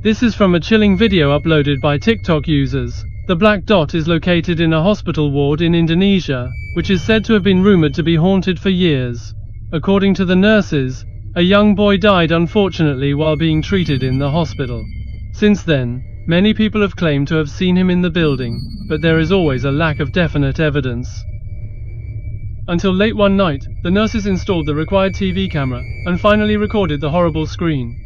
This is from a chilling video uploaded by TikTok users. The black dot is located in a hospital ward in Indonesia, which is said to have been rumored to be haunted for years. According to the nurses, a young boy died unfortunately while being treated in the hospital. Since then, many people have claimed to have seen him in the building, but there is always a lack of definite evidence. Until late one night, the nurses installed the required TV camera, and finally recorded the horrible screen.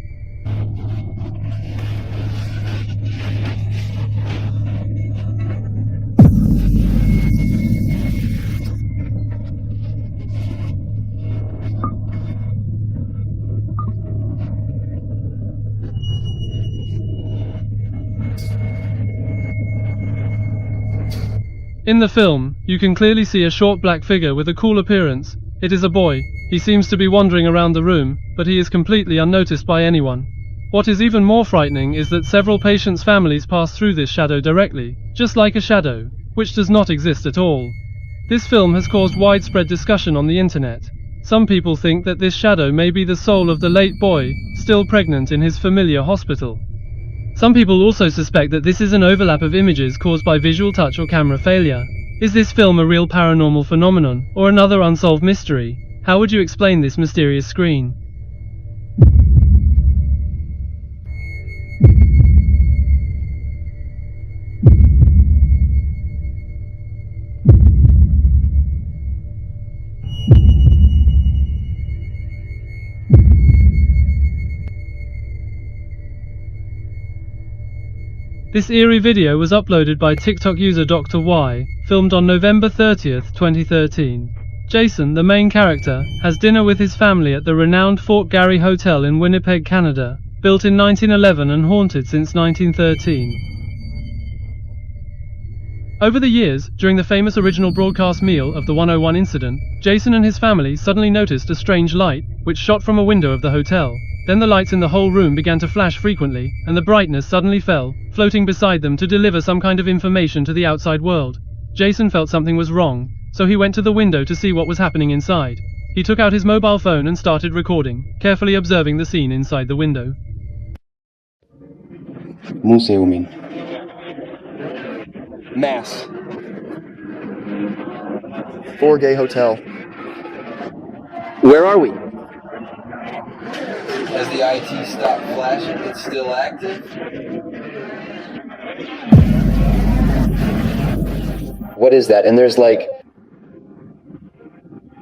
In the film, you can clearly see a short black figure with a cool appearance. It is a boy. He seems to be wandering around the room, but he is completely unnoticed by anyone. What is even more frightening is that several patients' families pass through this shadow directly, just like a shadow, which does not exist at all. This film has caused widespread discussion on the internet. Some people think that this shadow may be the soul of the late boy, still pregnant in his familiar hospital. Some people also suspect that this is an overlap of images caused by visual touch or camera failure. Is this film a real paranormal phenomenon, or another unsolved mystery? How would you explain this mysterious screen? This eerie video was uploaded by TikTok user Dr. Y, filmed on November 30th, 2013. Jason, the main character, has dinner with his family at the renowned Fort Garry Hotel in Winnipeg, Canada, built in 1911 and haunted since 1913. Over the years, during the famous original broadcast meal of the 101 incident, Jason and his family suddenly noticed a strange light, which shot from a window of the hotel. Then the lights in the whole room began to flash frequently, and the brightness suddenly fell, floating beside them to deliver some kind of information to the outside world. Jason felt something was wrong, so he went to the window to see what was happening inside. He took out his mobile phone and started recording, carefully observing the scene inside the window. Museumin. Mass. Fort Garry Hotel. Where are we? Has the IT stopped flashing? It's still active? What is that? And there's like...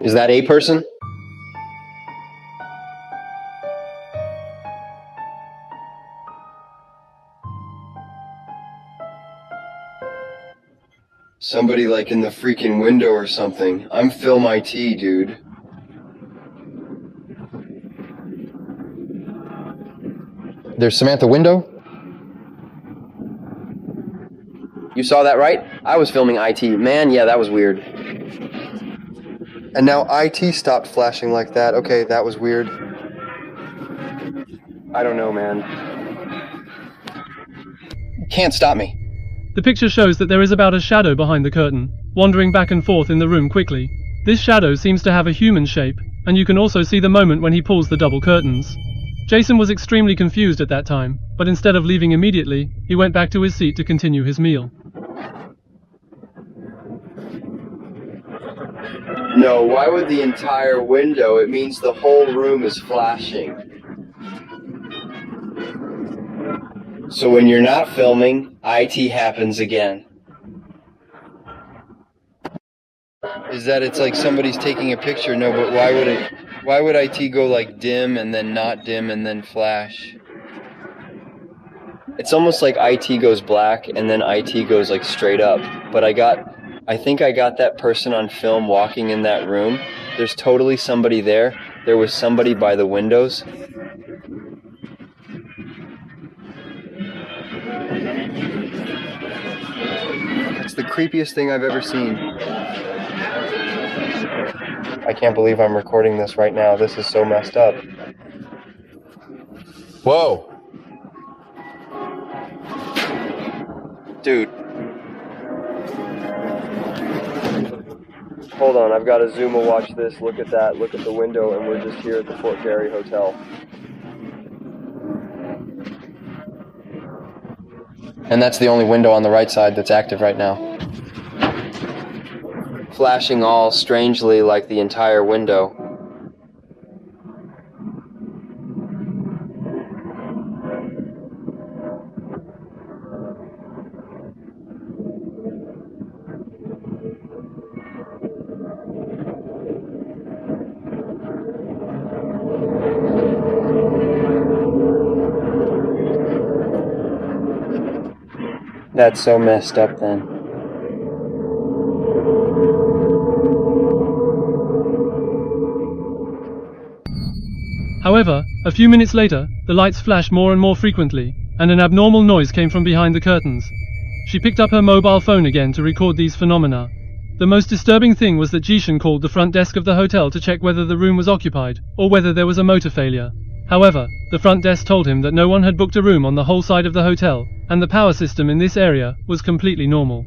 Is that a person? Somebody like in the freaking window or something. I'm Film IT, dude. There's Samantha Window? You saw that, right? I was filming IT. Man, yeah, that was weird. And now IT stopped flashing like that. Okay, that was weird. I don't know, man. Can't stop me. The picture shows that there is about a shadow behind the curtain, wandering back and forth in the room quickly. This shadow seems to have a human shape, and you can also see the moment when he pulls the double curtains. Jason was extremely confused at that time, but instead of leaving immediately, he went back to his seat to continue his meal. No, why would the entire window? It means the whole room is flashing. So when you're not filming, IT happens again. Is that it's like somebody's taking a picture? No, but why would IT go like dim and then not dim and then flash? It's almost like IT goes black and then IT goes like straight up. But I think I got that person on film walking in that room. There's totally somebody there. There was somebody by the windows. It's the creepiest thing I've ever seen. I can't believe I'm recording this right now. This is so messed up. Whoa. Dude. Hold on, I've got to zoom and watch this. Look at that. Look at the window, and we're just here at the Fort Garry Hotel. And that's the only window on the right side that's active right now. Flashing all strangely like the entire window. That's so messed up then. However, a few minutes later, the lights flashed more and more frequently, and an abnormal noise came from behind the curtains. She picked up her mobile phone again to record these phenomena. The most disturbing thing was that Jishan called the front desk of the hotel to check whether the room was occupied, or whether there was a motor failure. However, the front desk told him that no one had booked a room on the whole side of the hotel, and the power system in this area was completely normal.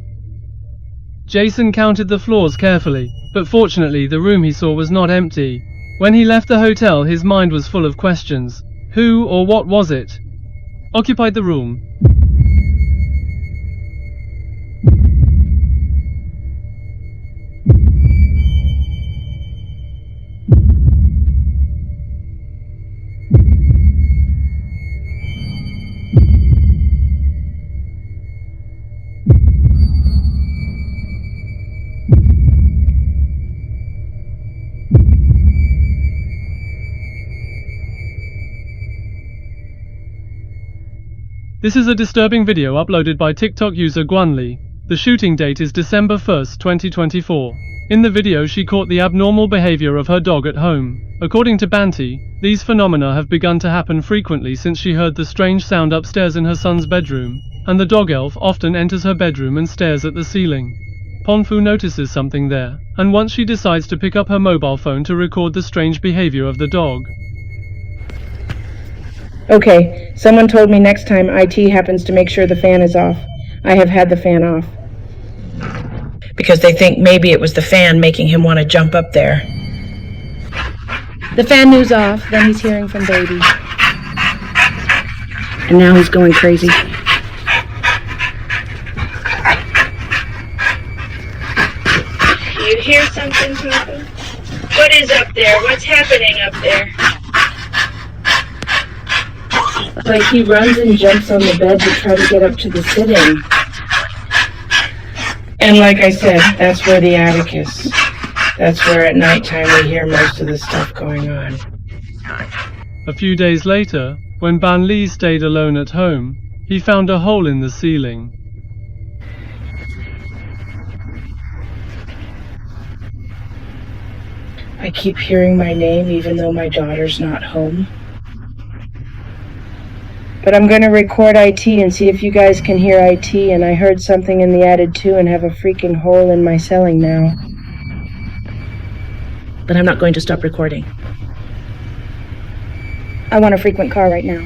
Jason counted the floors carefully, but fortunately the room he saw was not empty. When he left the hotel, his mind was full of questions. Who or what was it? Occupied the room? This is a disturbing video uploaded by TikTok user Guanli. The shooting date is December 1st, 2024. In the video she caught the abnormal behavior of her dog at home. According to Banti, these phenomena have begun to happen frequently since she heard the strange sound upstairs in her son's bedroom, and the dog elf often enters her bedroom and stares at the ceiling. Ponfu notices something there, and once she decides to pick up her mobile phone to record the strange behavior of the dog. Okay, someone told me next time IT happens to make sure the fan is off. I have had the fan off. Because they think maybe it was the fan making him want to jump up there. The fan news off, then he's hearing from baby. And now he's going crazy. You hear something, Papa? What is up there? What's happening up there? Like he runs and jumps on the bed to try to get up to the sitting. And like I said, that's where the attic is. That's where at nighttime we hear most of the stuff going on. A few days later, when Ban Li stayed alone at home, he found a hole in the ceiling. I keep hearing my name even though my daughter's not home. But I'm going to record IT and see if you guys can hear IT, and I heard something in the attic too and have a freaking hole in my ceiling now. But I'm not going to stop recording. I want a frequent car right now.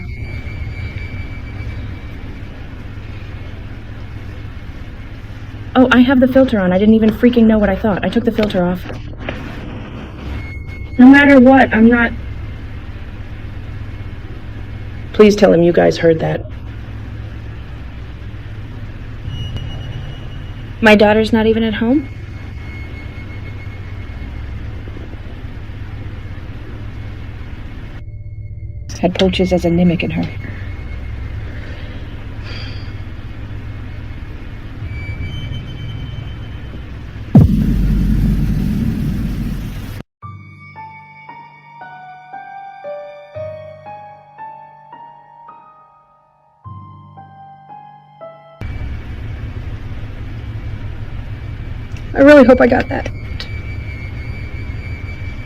Oh, I have the filter on. I didn't even freaking know what I thought. I took the filter off. No matter what, I'm not... Please tell him you guys heard that. My daughter's not even at home? Had Poaches as a mimic in her. I really hope I got that.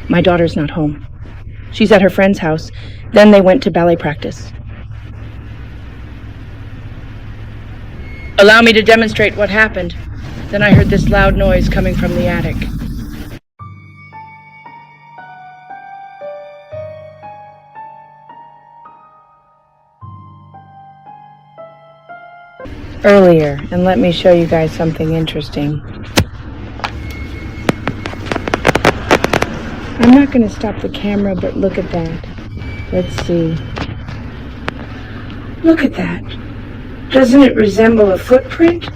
My daughter's not home. She's at her friend's house. Then they went to ballet practice. Allow me to demonstrate what happened. Then I heard this loud noise coming from the attic. Earlier, and let me show you guys something interesting. I'm not going to stop the camera, but look at that. Let's see. Look at that. Doesn't it resemble a footprint?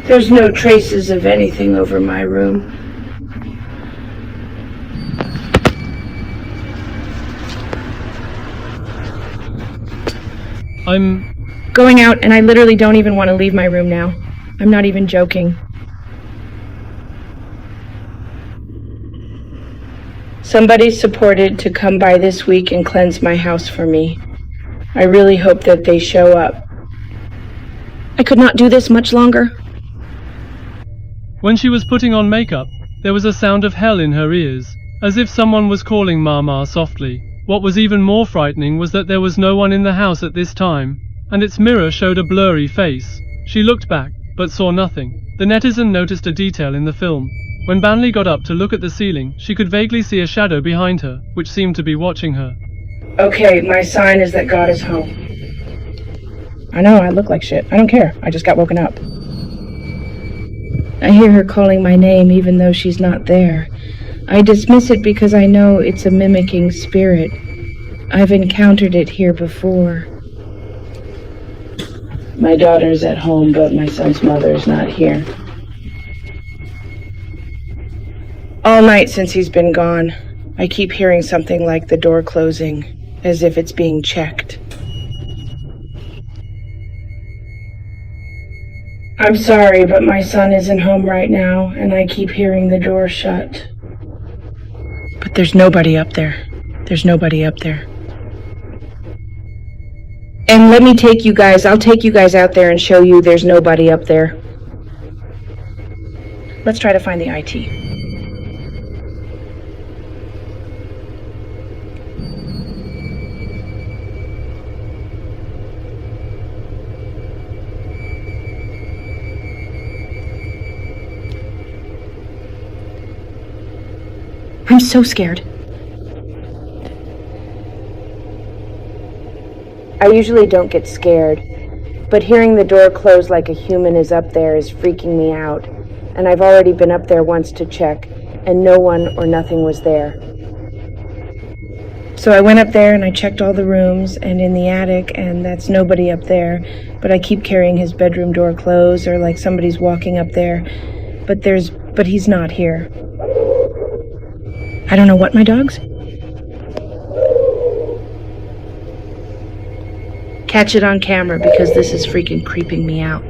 There's no traces of anything over my room. I'm going out, and I literally don't even want to leave my room now. I'm not even joking. Somebody's supported to come by this week and cleanse my house for me. I really hope that they show up. I could not do this much longer. When she was putting on makeup, there was a sound of hell in her ears, as if someone was calling Mama softly. What was even more frightening was that there was no one in the house at this time, and its mirror showed a blurry face. She looked back, but saw nothing. The netizen noticed a detail in the film. When Banley got up to look at the ceiling, she could vaguely see a shadow behind her, which seemed to be watching her. Okay, my sign is that God is home. I know, I look like shit. I don't care. I just got woken up. I hear her calling my name even though she's not there. I dismiss it because I know it's a mimicking spirit. I've encountered it here before. My daughter's at home, but my son's mother's not here. All night since he's been gone, I keep hearing something like the door closing, as if it's being checked. I'm sorry, but my son isn't home right now, and I keep hearing the door shut. But there's nobody up there. There's nobody up there. And let me take you guys, I'll take you guys out there and show you there's nobody up there. Let's try to find the IT. I'm so scared. I usually don't get scared, but hearing the door close like a human is up there is freaking me out, and I've already been up there once to check, and no one or nothing was there. So I went up there and I checked all the rooms and in the attic, and that's nobody up there, but I keep carrying his bedroom door closed or like somebody's walking up there, but he's not here. I don't know what, my dogs? Catch it on camera because this is freaking creeping me out.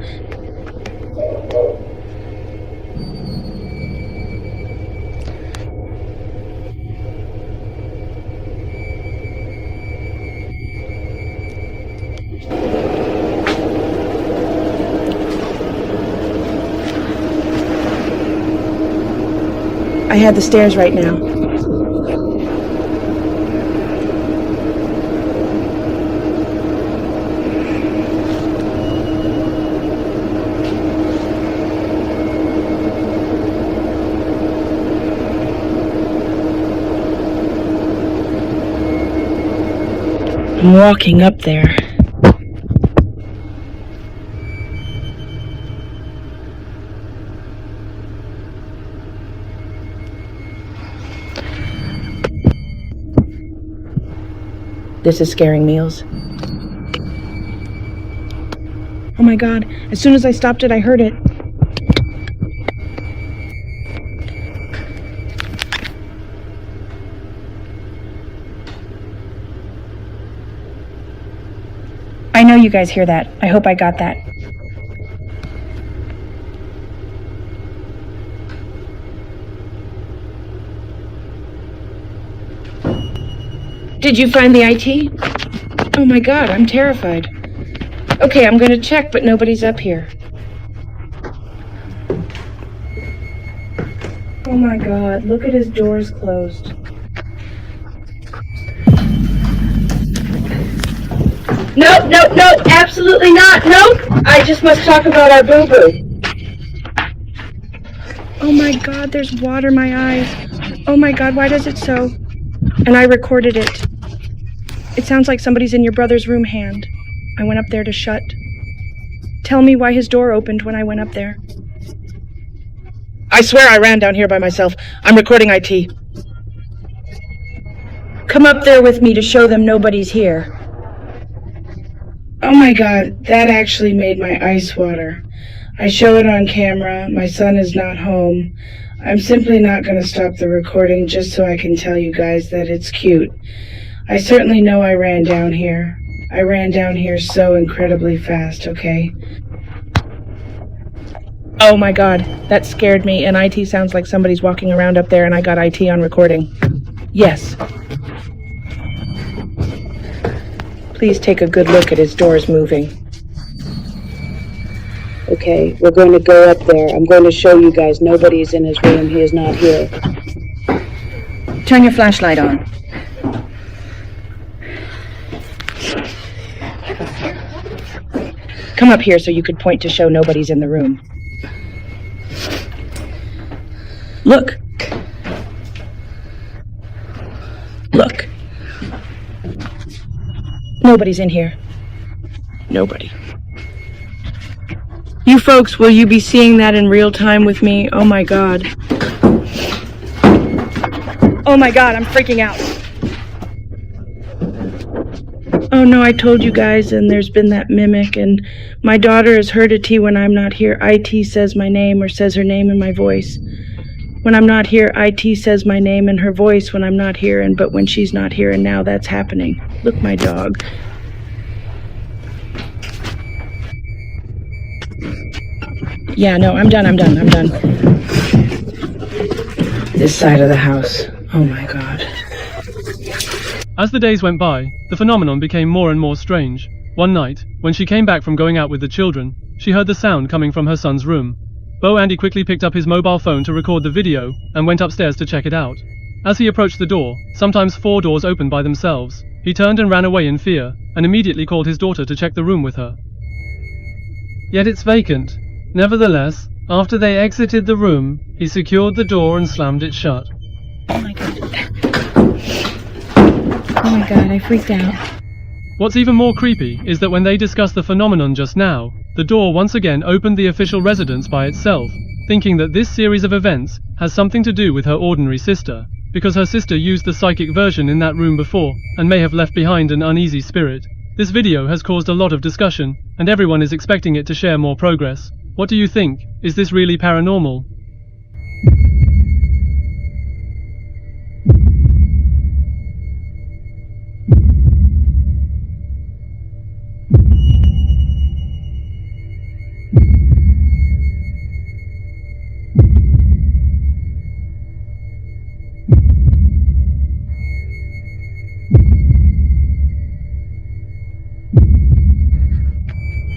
I had the stairs right now. I'm walking up there. This is scaring meals. Oh my God, as soon as I stopped it, I heard it. I know you guys hear that. I hope I got that. Did you find the IT? Oh my God, I'm terrified. Okay, I'm gonna check, but nobody's up here. Oh my God, look at his doors closed. No, no, no, absolutely not. No, I just must talk about our boo-boo. Oh my God, there's water in my eyes. Oh my God, why does it so? And I recorded it. It sounds like somebody's in your brother's room hand. I went up there to shut. Tell me why his door opened when I went up there. I swear I ran down here by myself. I'm recording IT. Come up there with me to show them nobody's here. Oh my God, that actually made my ice water. I show it on camera. My son is not home. I'm simply not going to stop the recording just so I can tell you guys that it's cute. I certainly know I ran down here. I ran down here so incredibly fast, okay? Oh my God, that scared me, and IT sounds like somebody's walking around up there, and I got IT on recording. Yes. Please take a good look at his doors moving. Okay, we're going to go up there. I'm going to show you guys nobody's in his room. He is not here. Turn your flashlight on. Come up here so you could point to show nobody's in the room. Look. Look. Nobody's in here. Nobody. You folks, will you be seeing that in real time with me? Oh my God. Oh my God, I'm freaking out. Oh no, I told you guys, and there's been that mimic, and my daughter has heard IT when I'm not here. IT says my name or says her name in my voice. When I'm not here, IT says my name and her voice when I'm not here, but when she's not here, and now that's happening. Look, my dog. Yeah, no, I'm done. This side of the house. Oh my God. As the days went by, the phenomenon became more and more strange. One night, when she came back from going out with the children, she heard the sound coming from her son's room. Bo Andy quickly picked up his mobile phone to record the video and went upstairs to check it out. As he approached the door, sometimes 4 doors opened by themselves, he turned and ran away in fear, and immediately called his daughter to check the room with her. Yet it's vacant. Nevertheless, after they exited the room, he secured the door and slammed it shut. Oh my God. Oh my God, I freaked out. What's even more creepy is that when they discussed the phenomenon just now, the door once again opened the official residence by itself, thinking that this series of events has something to do with her ordinary sister, because her sister used the psychic version in that room before, and may have left behind an uneasy spirit. This video has caused a lot of discussion, and everyone is expecting it to share more progress. What do you think? Is this really paranormal?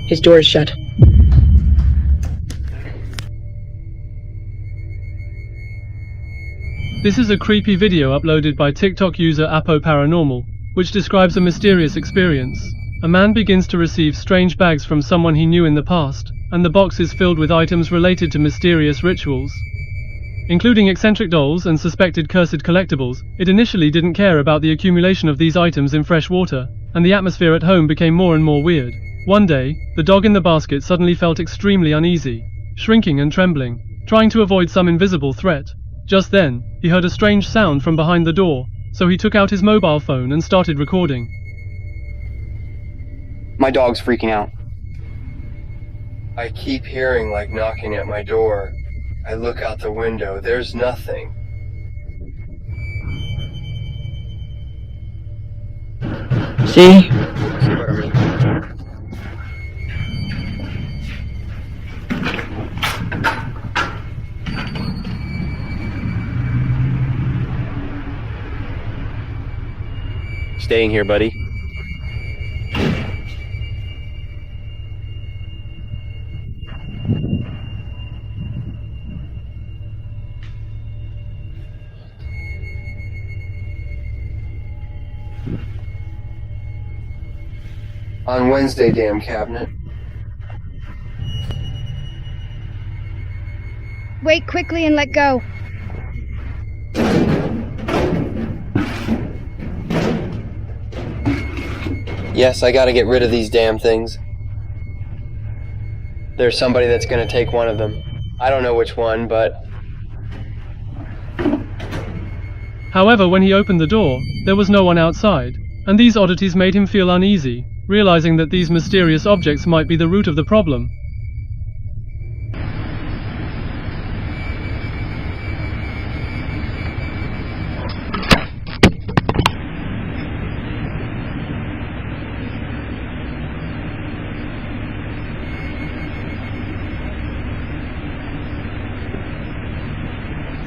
His door is shut. This is a creepy video uploaded by TikTok user Apo Paranormal, which describes a mysterious experience. A man begins to receive strange bags from someone he knew in the past, and the box is filled with items related to mysterious rituals, including eccentric dolls and suspected cursed collectibles. It initially didn't care about the accumulation of these items in fresh water, and the atmosphere at home became more and more weird. One day, the dog in the basket suddenly felt extremely uneasy, shrinking and trembling, trying to avoid some invisible threat. Just then, he heard a strange sound from behind the door, so he took out his mobile phone and started recording. My dog's freaking out. I keep hearing like knocking at my door. I look out the window. There's nothing. See? Staying here, buddy. On Wednesday, damn cabinet. Wait quickly and let go. Yes, I gotta get rid of these damn things. There's somebody that's gonna take one of them. I don't know which one, but... However, when he opened the door, there was no one outside, and these oddities made him feel uneasy. realizing that these mysterious objects might be the root of the problem.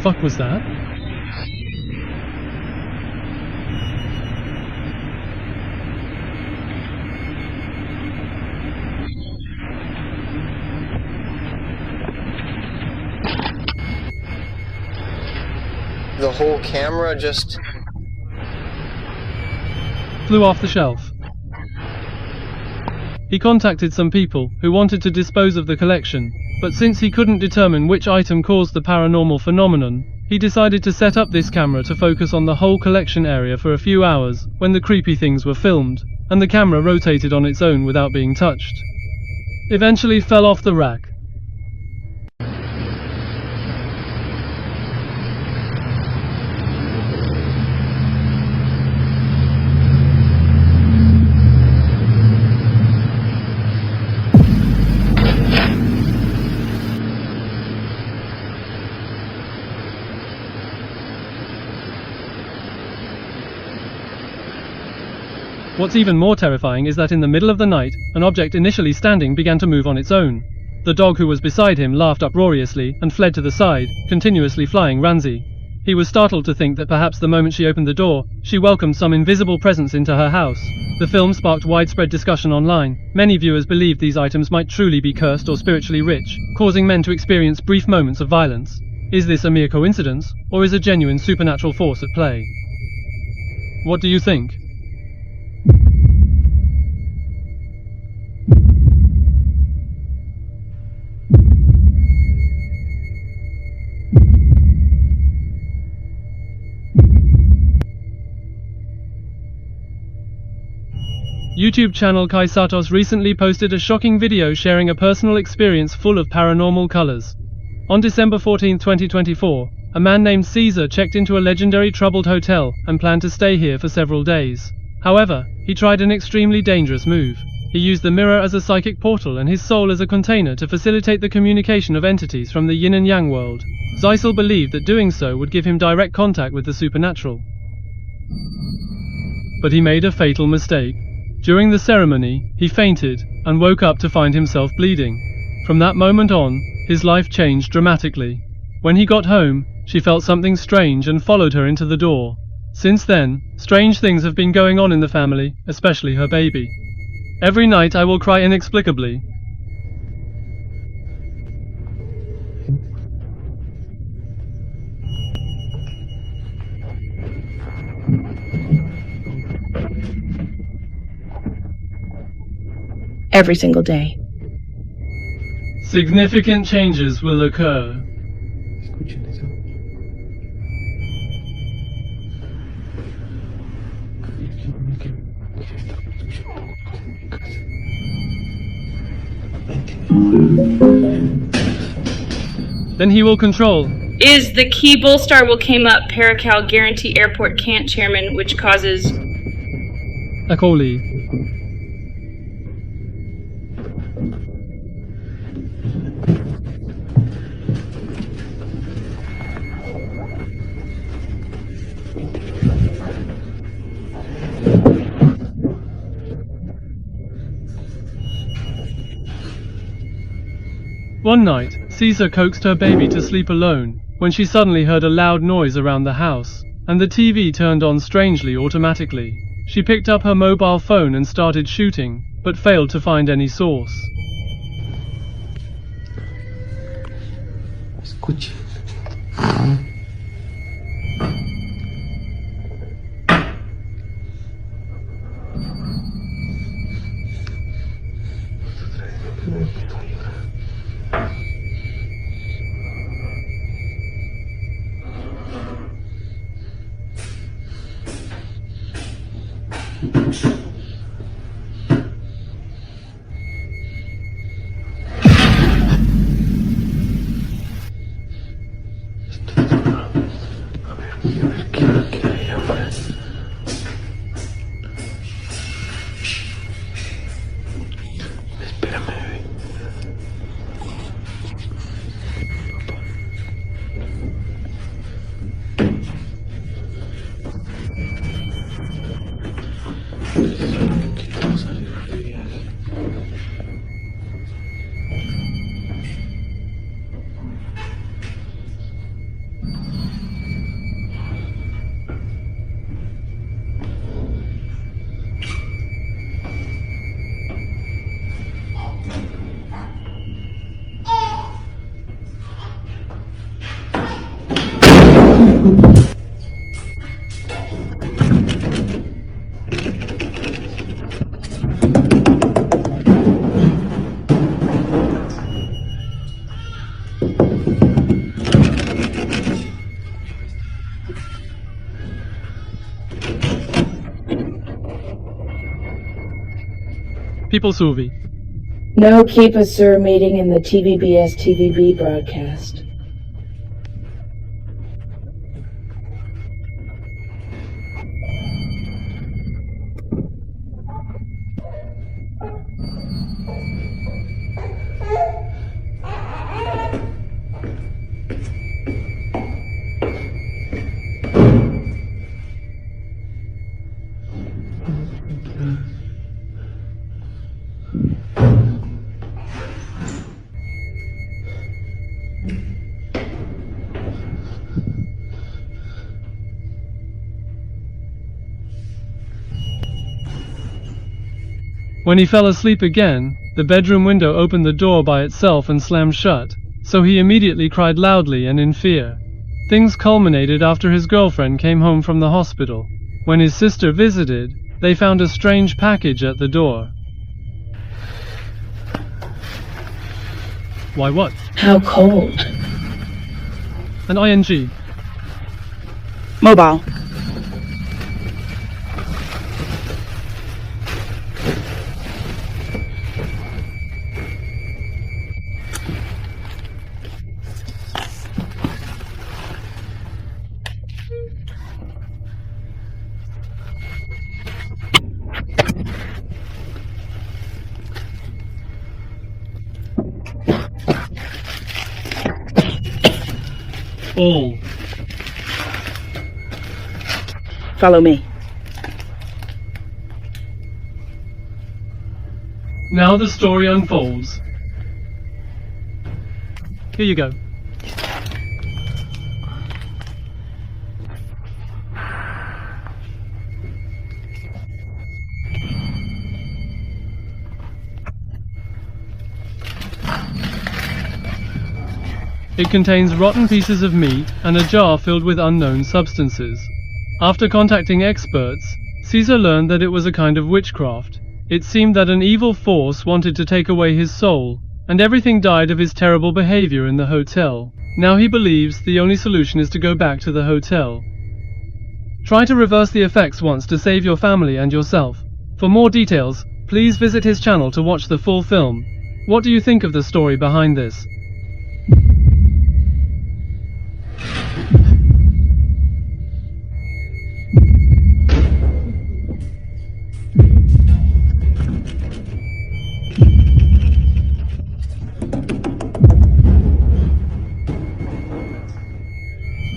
Fuck was that? The whole camera just flew off the shelf. He contacted some people who wanted to dispose of the collection, but since he couldn't determine which item caused the paranormal phenomenon, he decided to set up this camera to focus on the whole collection area for a few hours when the creepy things were filmed, and the camera rotated on its own without being touched. Eventually fell off the rack. What's even more terrifying is that in the middle of the night, an object initially standing began to move on its own. The dog who was beside him laughed uproariously and fled to the side, continuously flying Ranzi. He was startled to think that perhaps the moment she opened the door, she welcomed some invisible presence into her house. The film sparked widespread discussion online. Many viewers believed these items might truly be cursed or spiritually rich, causing men to experience brief moments of violence. Is this a mere coincidence, or is a genuine supernatural force at play? What do you think? YouTube channel Kai Satos recently posted a shocking video sharing a personal experience full of paranormal colors. On December 14, 2024, a man named Caesar checked into a legendary troubled hotel and planned to stay here for several days. However, he tried an extremely dangerous move. He used the mirror as a psychic portal and his soul as a container to facilitate the communication of entities from the yin and yang world. Zeisel believed that doing so would give him direct contact with the supernatural. But he made a fatal mistake. During the ceremony, he fainted and woke up to find himself bleeding. From that moment on, his life changed dramatically. When he got home, she felt something strange and followed her into the door. Since then, strange things have been going on in the family, especially her baby. Every night I will cry inexplicably. Every single day. Significant changes will occur. Then he will control. Is the key Bullstar will came up Paracal Guarantee Airport Can't Chairman, which causes Akoli. One night, Caesar coaxed her baby to sleep alone, when she suddenly heard a loud noise around the house, and the TV turned on strangely automatically. She picked up her mobile phone and started shooting, but failed to find any source. Escuche. People Suvi. No keep a sir meeting in the TVBS TVB broadcast. When he fell asleep again, the bedroom window opened the door by itself and slammed shut, so he immediately cried loudly and in fear. Things culminated after his girlfriend came home from the hospital. When his sister visited, they found a strange package at the door. Why what? How cold. An ing. Mobile. All. Follow me. Now the story unfolds. Here you go. It contains rotten pieces of meat and a jar filled with unknown substances. After contacting experts, Caesar learned that it was a kind of witchcraft. It seemed that an evil force wanted to take away his soul, and everything died of his terrible behavior in the hotel. Now he believes the only solution is to go back to the hotel. Try to reverse the effects once to save your family and yourself. For more details, please visit his channel to watch the full film. What do you think of the story behind this?